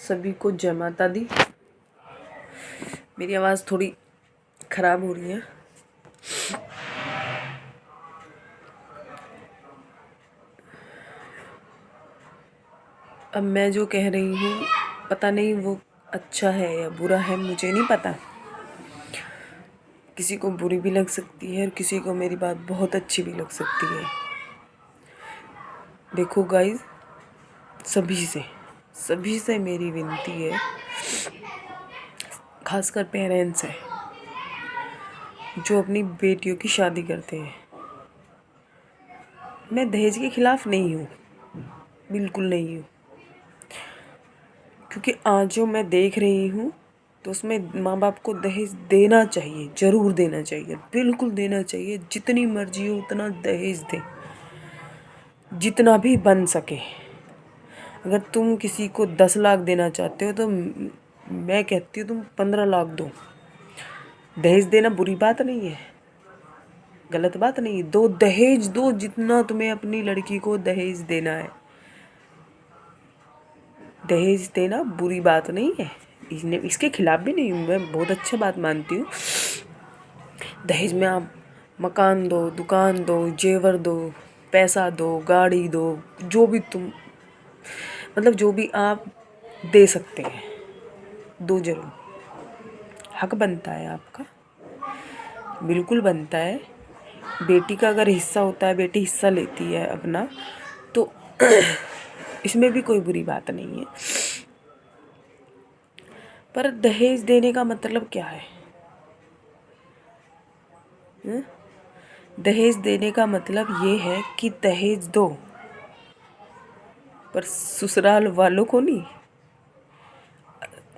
सभी को जय माता दी। मेरी आवाज़ थोड़ी ख़राब हो रही है। अब मैं जो कह रही हूँ पता नहीं वो अच्छा है या बुरा है, मुझे नहीं पता। किसी को बुरी भी लग सकती है और किसी को मेरी बात बहुत अच्छी भी लग सकती है। देखो गाइस, सभी से मेरी विनती है, खासकर पेरेंट्स है जो अपनी बेटियों की शादी करते हैं। मैं दहेज के खिलाफ नहीं हूँ, बिल्कुल नहीं हूँ, क्योंकि आज जो मैं देख रही हूँ तो उसमें माँ बाप को दहेज देना चाहिए, ज़रूर देना चाहिए, बिल्कुल देना चाहिए। जितनी मर्जी हो उतना दहेज दे, जितना भी बन सके। अगर तुम किसी को 10 लाख देना चाहते हो तो मैं कहती हूँ तुम 15 लाख दो। दहेज देना बुरी बात नहीं है, गलत बात नहीं है। दो, दहेज दो जितना तुम्हें अपनी लड़की को दहेज देना है। दहेज देना बुरी बात नहीं है, इसके खिलाफ भी नहीं हूँ मैं, बहुत अच्छा बात मानती हूँ। दहेज में आप मकान दो, दुकान दो, जेवर दो, पैसा दो, गाड़ी दो, जो भी तुम मतलब जो भी आप दे सकते हैं दो, जरूर। हक बनता है आपका, बिल्कुल बनता है। बेटी का अगर हिस्सा होता है, बेटी हिस्सा लेती है अपना, तो इसमें भी कोई बुरी बात नहीं है। पर दहेज देने का मतलब क्या है? दहेज देने का मतलब ये है कि दहेज दो, पर ससुराल वालों को नहीं,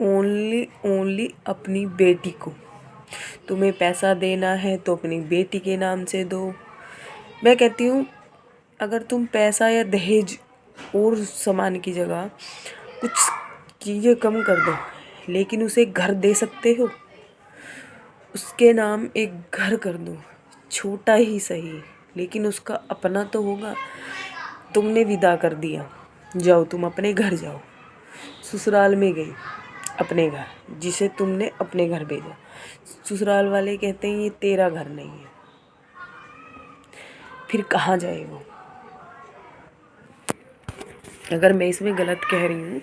ओनली अपनी बेटी को। तुम्हें पैसा देना है तो अपनी बेटी के नाम से दो। मैं कहती हूँ अगर तुम पैसा या दहेज और सामान की जगह कुछ चीज़ें कम कर दो, लेकिन उसे घर दे सकते हो, उसके नाम एक घर कर दो, छोटा ही सही, लेकिन उसका अपना तो होगा। तुमने विदा कर दिया, जाओ तुम अपने घर जाओ। ससुराल में गई अपने घर, जिसे तुमने अपने घर भेजा, ससुराल वाले कहते हैं ये तेरा घर नहीं है, फिर कहाँ जाए वो? अगर मैं इसमें गलत कह रही हूँ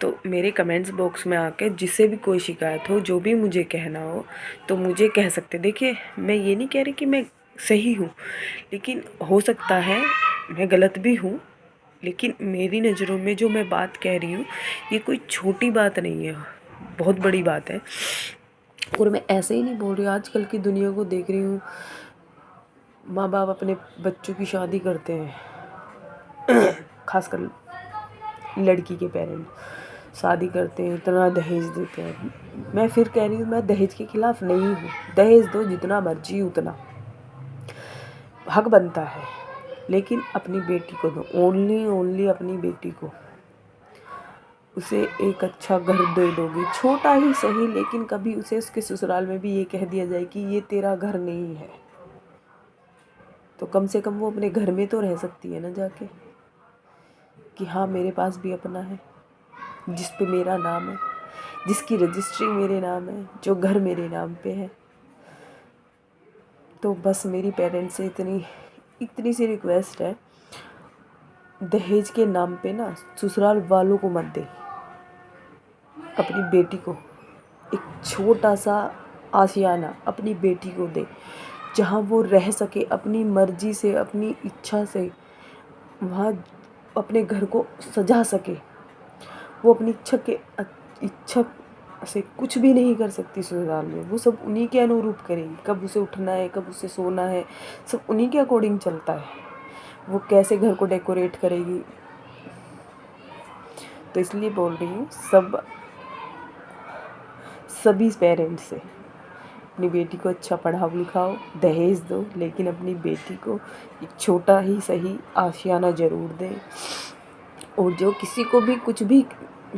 तो मेरे कमेंट्स बॉक्स में आके जिससे भी कोई शिकायत हो, जो भी मुझे कहना हो तो मुझे कह सकते। देखिए, मैं ये नहीं कह रही कि मैं सही हूँ, लेकिन हो सकता है मैं गलत भी हूँ, लेकिन मेरी नज़रों में जो मैं बात कह रही हूँ ये कोई छोटी बात नहीं है, बहुत बड़ी बात है। और मैं ऐसे ही नहीं बोल रही, आजकल की दुनिया को देख रही हूँ, माँ बाप अपने बच्चों की शादी करते हैं, खासकर लड़की के पेरेंट्स शादी करते हैं, इतना दहेज देते हैं। मैं फिर कह रही हूँ मैं दहेज के खिलाफ नहीं हूँ, दहेज दो जितना मर्जी, उतना हक बनता है, लेकिन अपनी बेटी को दो, ओनली अपनी बेटी को। उसे एक अच्छा घर दे दोगे, छोटा ही सही, लेकिन कभी उसे उसके ससुराल में भी ये कह दिया जाए कि ये तेरा घर नहीं है, तो कम से कम वो अपने घर में तो रह सकती है ना जाके, कि हाँ मेरे पास भी अपना है, जिस पे मेरा नाम है, जिसकी रजिस्ट्री मेरे नाम है, जो घर मेरे नाम पे है। तो बस मेरी पेरेंट्स से इतनी सी रिक्वेस्ट है, दहेज के नाम पे ना ससुराल वालों को मत दे, अपनी बेटी को एक छोटा सा आशियाना अपनी बेटी को दे, जहाँ वो रह सके अपनी मर्जी से, अपनी इच्छा से, वहाँ अपने घर को सजा सके। वो अपनी इच्छा से कुछ भी नहीं कर सकती ससुराल में, वो सब उन्हीं के अनुरूप करेगी। कब उसे उठना है, कब उसे सोना है, सब उन्हीं के अकॉर्डिंग चलता है। वो कैसे घर को डेकोरेट करेगी। तो इसलिए बोल रही हूँ सभी पेरेंट्स से, अपनी बेटी को अच्छा पढ़ाओ लिखाओ, दहेज दो, लेकिन अपनी बेटी को एक छोटा ही सही आशियाना ज़रूर दें। और जो किसी को भी कुछ भी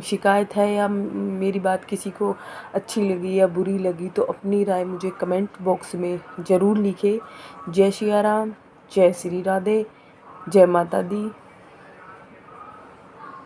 शिकायत है या मेरी बात किसी को अच्छी लगी या बुरी लगी, तो अपनी राय मुझे कमेंट बॉक्स में ज़रूर लिखे। जय सिया राम, जय श्री राधे, जय माता दी।